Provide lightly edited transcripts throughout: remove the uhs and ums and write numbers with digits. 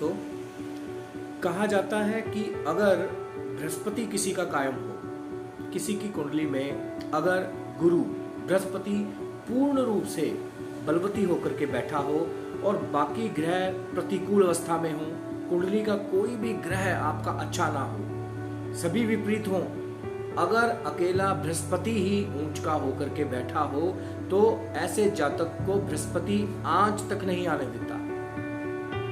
दोस्तों, कहा जाता है कि अगर बृहस्पति किसी का कायम हो, किसी की कुंडली में अगर गुरु बृहस्पति पूर्ण रूप से बलवती होकर के बैठा हो और बाकी ग्रह प्रतिकूल अवस्था में हो, कुंडली का कोई भी ग्रह आपका अच्छा ना हो, सभी विपरीत हो, अगर अकेला बृहस्पति ही ऊंच का होकर के बैठा हो तो ऐसे जातक को बृहस्पति आंच तक नहीं आने देता।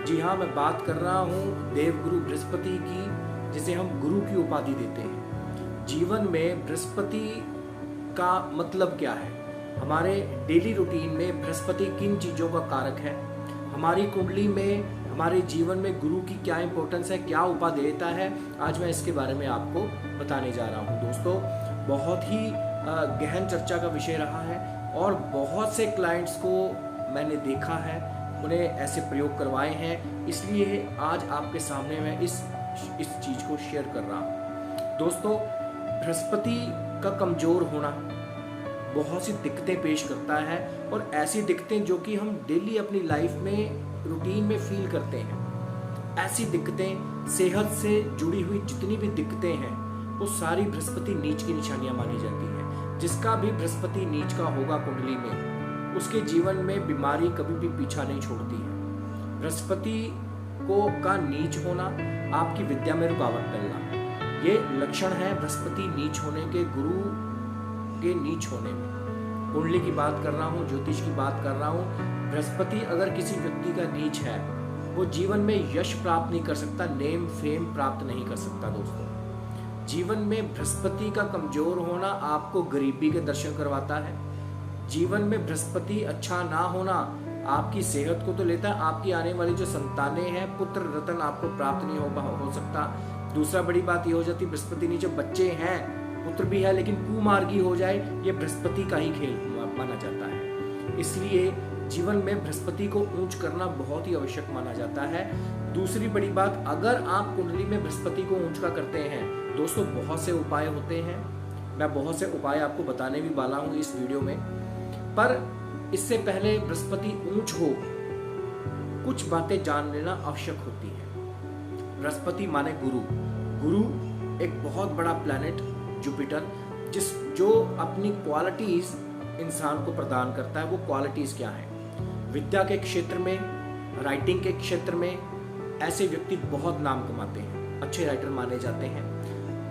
जी हाँ, मैं बात कर रहा हूँ देवगुरु बृहस्पति की, जिसे हम गुरु की उपाधि देते हैं। जीवन में बृहस्पति का मतलब क्या है? हमारे डेली रूटीन में बृहस्पति किन चीज़ों का कारक है? हमारी कुंडली में, हमारे जीवन में गुरु की क्या इंपॉर्टेंस है, क्या उपाधि देता है, आज मैं इसके बारे में आपको बताने जा रहा हूँ। दोस्तों, बहुत ही गहन चर्चा का विषय रहा है और बहुत से क्लाइंट्स को मैंने देखा है, उन्हें ऐसे प्रयोग करवाए हैं, इसलिए आज आपके सामने मैं इस चीज़ को शेयर कर रहा हूँ। दोस्तों, बृहस्पति का कमज़ोर होना बहुत सी दिक्कतें पेश करता है और ऐसी दिक्कतें जो कि हम डेली अपनी लाइफ में रूटीन में फील करते हैं, ऐसी दिक्कतें, सेहत से जुड़ी हुई जितनी भी दिक्कतें हैं वो सारी बृहस्पति नीच की निशानियां मानी जाती हैं। जिसका भी बृहस्पति नीच का होगा कुंडली में, उसके जीवन में बीमारी कभी भी पीछा नहीं छोड़ती है। बृहस्पति का नीच होना, आपकी विद्या में रुकावट डलना, ये लक्षण है बृहस्पति नीच होने के, गुरु के नीच होने में। कुंडली की बात कर रहा हूँ, ज्योतिष की बात कर रहा हूँ। बृहस्पति अगर किसी व्यक्ति का नीच है, वो जीवन में यश प्राप्त नहीं कर सकता, नेम फेम प्राप्त नहीं कर सकता। दोस्तों, जीवन में बृहस्पति का कमजोर होना आपको गरीबी के दर्शन करवाता है। जीवन में बृहस्पति अच्छा ना होना आपकी सेहत को तो लेता है, आपकी आने वाली जो संतानें हैं, पुत्र रत्न आपको प्राप्त नहीं हो सकता। दूसरा बड़ी बात ये हो जाती है, बृहस्पति नीचे बच्चे हैं, पुत्र भी है, लेकिन कुमार्गी हो जाए, ये बृहस्पति का ही खेल माना जाता है। इसलिए जीवन में बृहस्पति को ऊंच करना बहुत ही आवश्यक माना जाता है। दूसरी बड़ी बात, अगर आप कुंडली में बृहस्पति को ऊंच का करते हैं, दोस्तों बहुत से उपाय होते हैं, मैं बहुत से उपाय आपको बताने भी वाला हूँ इस वीडियो में। पर इससे पहले बृहस्पति ऊंच हो, कुछ बातें जान लेना आवश्यक होती है। बृहस्पति माने गुरु। गुरु एक बहुत बड़ा प्लैनेट, जुपिटर, जो अपनी क्वालिटीज इंसान को प्रदान करता है। वो क्वालिटीज क्या है? विद्या के क्षेत्र में, राइटिंग के क्षेत्र में ऐसे व्यक्ति बहुत नाम कमाते हैं, अच्छे राइटर माने जाते हैं।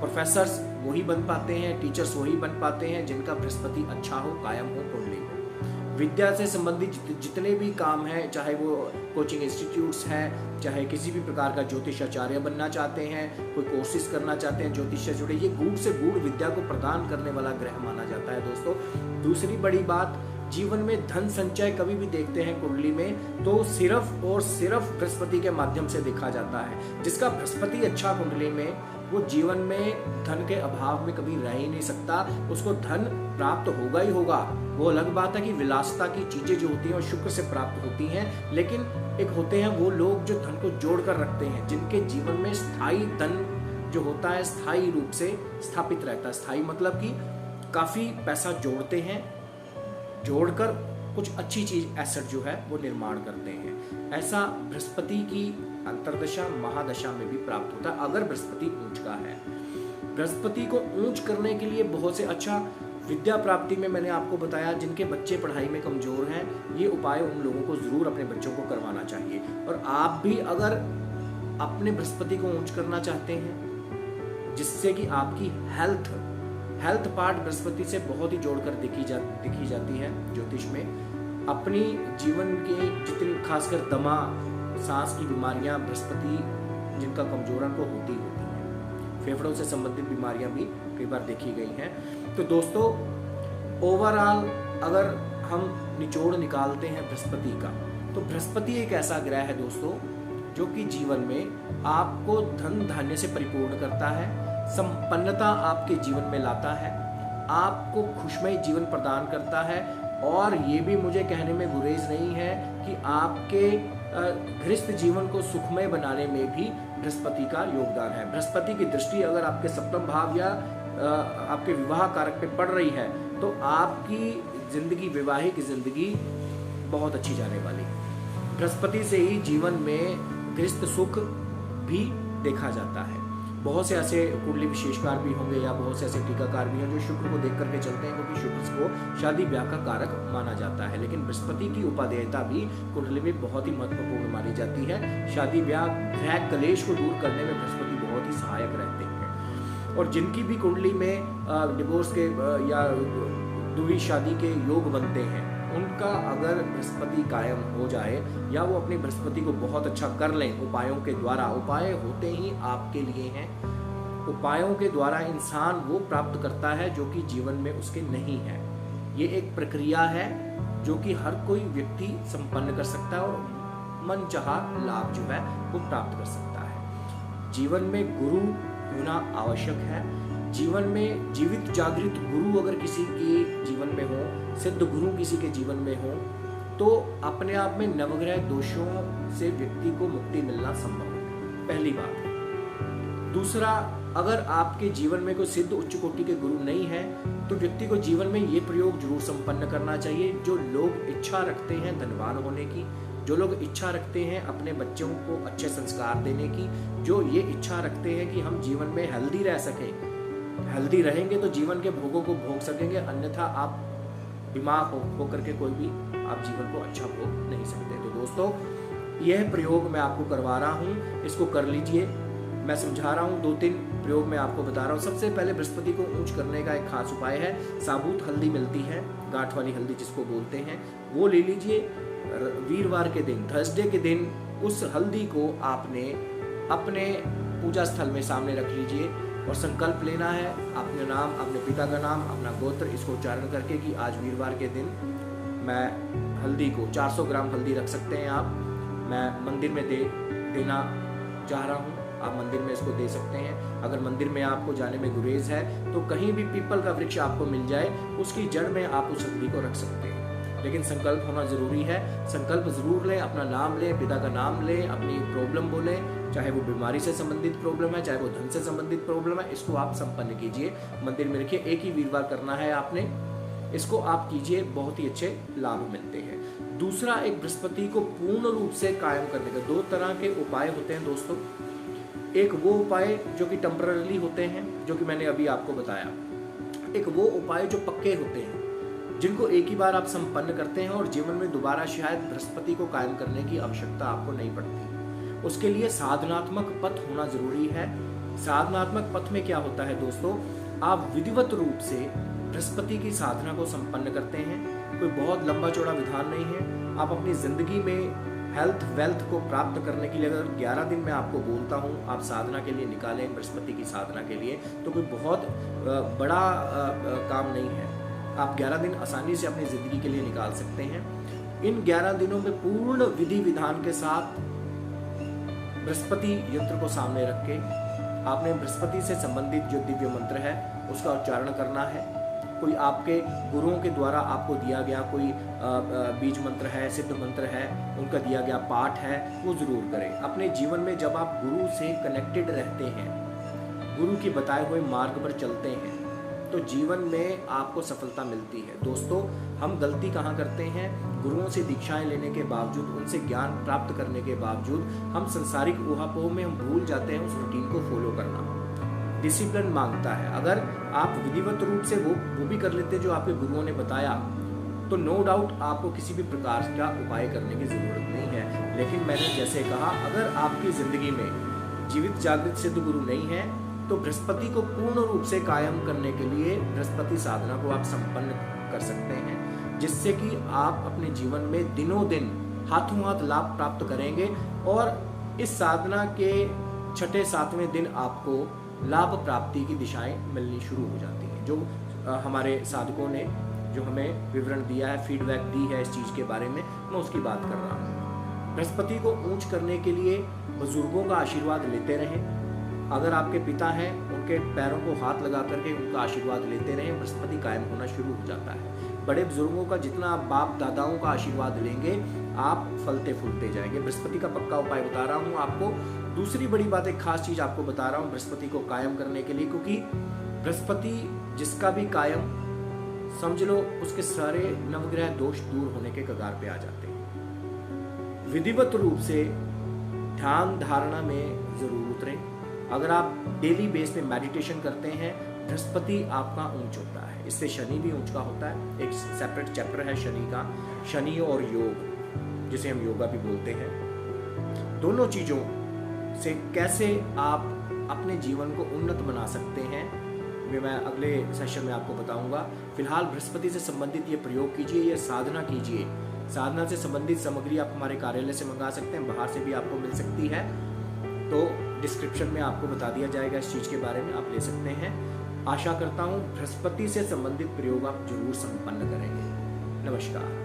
प्रोफेसर्स वही बन पाते हैं, टीचर्स वही बन पाते हैं जिनका बृहस्पति अच्छा हो, कायम हो कुंडली में। विद्या से संबंधित जितने भी काम हैं, चाहे वो कोचिंग इंस्टीट्यूट्स हैं, चाहे किसी भी प्रकार का ज्योतिषाचार्य बनना चाहते हैं, कोई कोर्सेज करना चाहते हैं ज्योतिष से जुड़े, ये गूढ़ से गूढ़ विद्या को प्रदान करने वाला ग्रह माना जाता है। दोस्तों, दूसरी बड़ी बात, जीवन में धन संचय कभी भी देखते हैं कुंडली में तो सिर्फ और सिर्फ बृहस्पति के माध्यम से देखा जाता है। जिसका बृहस्पति अच्छा कुंडली में, वो जीवन में धन के अभाव में कभी रह ही नहीं सकता, उसको धन प्राप्त होगा ही होगा। वो अलग बात है कि विलासिता की चीजें जो होती हैं वो शुक्र से प्राप्त होती हैं, लेकिन एक होते हैं वो लोग जो धन को जोड़ कर रखते हैं, जिनके जीवन में स्थायी धन जो होता है स्थायी रूप से स्थापित रहता है। स्थायी मतलब कि काफी पैसा जोड़ते हैं, जोड़कर कुछ अच्छी चीज, एसेट जो है वो निर्माण करते हैं। ऐसा बृहस्पति की अंतरदशा, महादशा में भी प्राप्त होता है अगर बृहस्पति ऊंच का है। बृहस्पति को ऊंच करने के लिए बहुत से अच्छा विद्या प्राप्ति में मैंने आपको बताया, जिनके बच्चे पढ़ाई में कमजोर हैं, ये उपाय उन लोगों को जरूर अपने बच्चों को करवाना चाहिए। और आप भी अगर अपने बृहस्पति को ऊंच करना चाहते हैं, जिससे कि आपकी हेल्थ पार्ट बृहस्पति से बहुत ही जोड़कर देखी जाती है ज्योतिष में। अपनी जीवन के जितनी, खासकर दमा, सांस की बीमारियां बृहस्पति जिनका कमजोर को होती हैं, फेफड़ों से संबंधित बीमारियां भी कई बार देखी गई हैं। तो दोस्तों, ओवरऑल अगर हम निचोड़ निकालते हैं बृहस्पति का, तो बृहस्पति एक ऐसा ग्रह है दोस्तों जो कि जीवन में आपको धन धान्य से परिपूर्ण करता है, संपन्नता आपके जीवन में लाता है, आपको खुशमय जीवन प्रदान करता है। और ये भी मुझे कहने में गुरेज नहीं है कि आपके गृहस्थ जीवन को सुखमय बनाने में भी बृहस्पति का योगदान है। बृहस्पति की दृष्टि अगर आपके सप्तम भाव या आपके विवाह कारक पे पड़ रही है तो आपकी जिंदगी, वैवाहिक जिंदगी बहुत अच्छी जाने वाली है। बृहस्पति से ही जीवन में गृहस्थ सुख भी देखा जाता है। बहुत से ऐसे कुंडली विशेषकार भी होंगे या बहुत से ऐसे टीकाकार भी हैं जो शुक्र को देख करके चलते हैं, क्योंकि शुक्र को शादी ब्याह का कारक माना जाता है। लेकिन बृहस्पति की उपादेयता भी कुंडली में बहुत ही महत्वपूर्ण मानी जाती है। शादी ब्याह ग्रह कलेश को दूर करने में बृहस्पति बहुत ही सहायक रहते हैं। और जिनकी भी कुंडली में डिवोर्स के या दूसरी शादी के योग बनते हैं, उनका अगर बृहस्पति कायम हो जाए या वो अपनी बृहस्पति को बहुत अच्छा कर लें उपायों के द्वारा, उपाय होते ही आपके लिए हैं। उपायों के द्वारा इंसान वो प्राप्त करता है जो कि जीवन में उसके नहीं है। ये एक प्रक्रिया है जो कि हर कोई व्यक्ति संपन्न कर सकता है और मनचाहा लाभ जो है वो प्राप्त कर सकता है। जीवन में गुरु होना आवश्यक है। जीवन में जीवित जागृत गुरु अगर किसी के जीवन में हो, सिद्ध गुरु किसी के जीवन में हो, तो अपने आप में नवग्रह दोषों से व्यक्ति को मुक्ति मिलना संभव है, पहली बात। दूसरा, अगर आपके जीवन में कोई सिद्ध उच्च कोटि के गुरु नहीं है तो व्यक्ति को जीवन में ये प्रयोग जरूर संपन्न करना चाहिए। जो लोग इच्छा रखते हैं धनवान होने की, जो लोग इच्छा रखते हैं अपने बच्चों को अच्छे संस्कार देने की, जो ये इच्छा रखते हैं कि हम जीवन में हेल्दी रह सकें, हेल्दी रहेंगे तो जीवन के भोगों को भोग सकेंगे, अन्यथा आप बीमार हो करके कोई भी आप जीवन को अच्छा भोग नहीं सकते। तो दोस्तों, यह प्रयोग मैं आपको करवा रहा हूँ, इसको कर लीजिए। मैं समझा रहा हूँ, 2-3 प्रयोग मैं आपको बता रहा हूँ। सबसे पहले बृहस्पति को ऊंच करने का एक खास उपाय है, साबुत हल्दी मिलती है, गांठ वाली हल्दी जिसको बोलते हैं, वो ले लीजिए। वीरवार के दिन, थर्सडे के दिन उस हल्दी को आपने अपने पूजा स्थल में सामने रख लीजिए और संकल्प लेना है अपने नाम, अपने पिता का नाम, अपना गोत्र, इसको उच्चारण करके कि आज वीरवार के दिन मैं हल्दी को 400 ग्राम हल्दी रख सकते हैं आप, मैं मंदिर में देना चाह रहा हूँ। आप मंदिर में इसको दे सकते हैं। अगर मंदिर में आपको जाने में गुरेज है तो कहीं भी पीपल का वृक्ष आपको मिल जाए, उसकी जड़ में आप उस हल्दी को रख सकते हैं। लेकिन संकल्प होना जरूरी है। संकल्प जरूर लें, अपना नाम लें, पिता का नाम लें, अपनी प्रॉब्लम बोलें, चाहे वो बीमारी से संबंधित प्रॉब्लम है, चाहे वो धन से संबंधित प्रॉब्लम है, इसको आप संपन्न कीजिए। मंदिर में रखिए, एक ही वीरवार करना है आपने, इसको आप कीजिए, बहुत ही अच्छे लाभ मिलते हैं। दूसरा, एक बृहस्पति को पूर्ण रूप से कायम करने के 2 तरह के उपाय होते हैं दोस्तों। एक वो उपाय जो कि टेम्पररी होते हैं, जो कि मैंने अभी आपको बताया। एक वो उपाय जो पक्के होते हैं, जिनको एक ही बार आप संपन्न करते हैं और जीवन में दोबारा शायद बृहस्पति को कायम करने की आवश्यकता आपको नहीं पड़ती। उसके लिए साधनात्मक पथ होना जरूरी है। साधनात्मक पथ में क्या होता है दोस्तों, आप विधिवत रूप से बृहस्पति की साधना को संपन्न करते हैं। कोई बहुत लंबा चौड़ा विधान नहीं है। आप अपनी जिंदगी में हेल्थ वेल्थ को प्राप्त करने के लिए अगर 11 दिन मैं आपको बोलता हूँ आप साधना के लिए निकालें, बृहस्पति की साधना के लिए, तो कोई बहुत बड़ा काम नहीं है। आप 11 दिन आसानी से अपनी जिंदगी के लिए निकाल सकते हैं। इन 11 दिनों में पूर्ण विधि विधान के साथ बृहस्पति यंत्र को सामने रख के आपने बृहस्पति से संबंधित जो दिव्य मंत्र है उसका उच्चारण करना है। कोई आपके गुरुओं के द्वारा आपको दिया गया कोई बीज मंत्र है, सिद्ध मंत्र है, उनका दिया गया पाठ है, वो जरूर करें। अपने जीवन में जब आप गुरु से कनेक्टेड रहते हैं, गुरु के बताए हुए मार्ग पर चलते हैं, तो जीवन में आपको सफलता मिलती है। दोस्तों, हम गलती कहाँ करते हैं, गुरुओं से दीक्षाएं लेने के बावजूद, उनसे ज्ञान प्राप्त करने के बावजूद हम संसारिक ऊहापोह में हम भूल जाते हैं उस रूटीन को फॉलो करना। डिसिप्लिन मांगता है। अगर आप विधिवत रूप से वो भी कर लेते जो आपके गुरुओं ने बताया, तो नो डाउट आपको किसी भी प्रकार का उपाय करने की जरूरत नहीं है। लेकिन मैंने जैसे कहा, अगर आपकी जिंदगी में जीवित जागृत सिद्ध गुरु नहीं है तो बृहस्पति को पूर्ण रूप से कायम करने के लिए बृहस्पति साधना को आप संपन्न कर सकते हैं, जिससे कि आप अपने जीवन में दिनों दिन हाथों हाथ लाभ प्राप्त करेंगे। और इस साधना के 6-7वें दिन आपको लाभ प्राप्ति की दिशाएं मिलनी शुरू हो जाती हैं। जो हमारे साधकों ने जो हमें विवरण दिया है, फीडबैक दी है इस चीज़ के बारे में, मैं उसकी बात कर रहा हूँ। बृहस्पति को ऊंच करने के लिए बुजुर्गों का आशीर्वाद लेते रहें। अगर आपके पिता हैं, उनके पैरों को हाथ लगा करके उनका आशीर्वाद लेते रहें, बृहस्पति कायम होना शुरू हो जाता है। बड़े बुजुर्गों का जितना आप बाप दादाओं का आशीर्वाद लेंगे, आप फलते फूलते जाएंगे। बृहस्पति का पक्का उपाय बता रहा हूँ आपको। दूसरी बड़ी बात, एक खास चीज आपको बता रहा हूँ बृहस्पति को कायम करने के लिए, क्योंकि बृहस्पति जिसका भी कायम, समझ लो उसके सारे नवग्रह दोष दूर होने के कगार पे आ जाते हैं। विधिवत रूप से ध्यान धारणा में जरूर उतरें। अगर आप डेली बेस पे मेडिटेशन करते हैं, बृहस्पति आपका ऊंच होता है, इससे शनि भी ऊंच का होता है। एक सेपरेट चैप्टर है शनि का, शनि और योग, जिसे हम योगा भी बोलते हैं। दोनों चीजों से कैसे आप अपने जीवन को उन्नत बना सकते हैं, वे मैं अगले सेशन में आपको बताऊंगा। फिलहाल बृहस्पति से संबंधित ये प्रयोग कीजिए, ये साधना कीजिए। साधना से संबंधित सामग्री आप हमारे कार्यालय से मंगा सकते हैं, बाहर से भी आपको मिल सकती है, तो डिस्क्रिप्शन में आपको बता दिया जाएगा इस चीज के बारे में, आप ले सकते हैं। आशा करता हूं बृहस्पति से संबंधित प्रयोग आप जरूर संपन्न करेंगे। नमस्कार।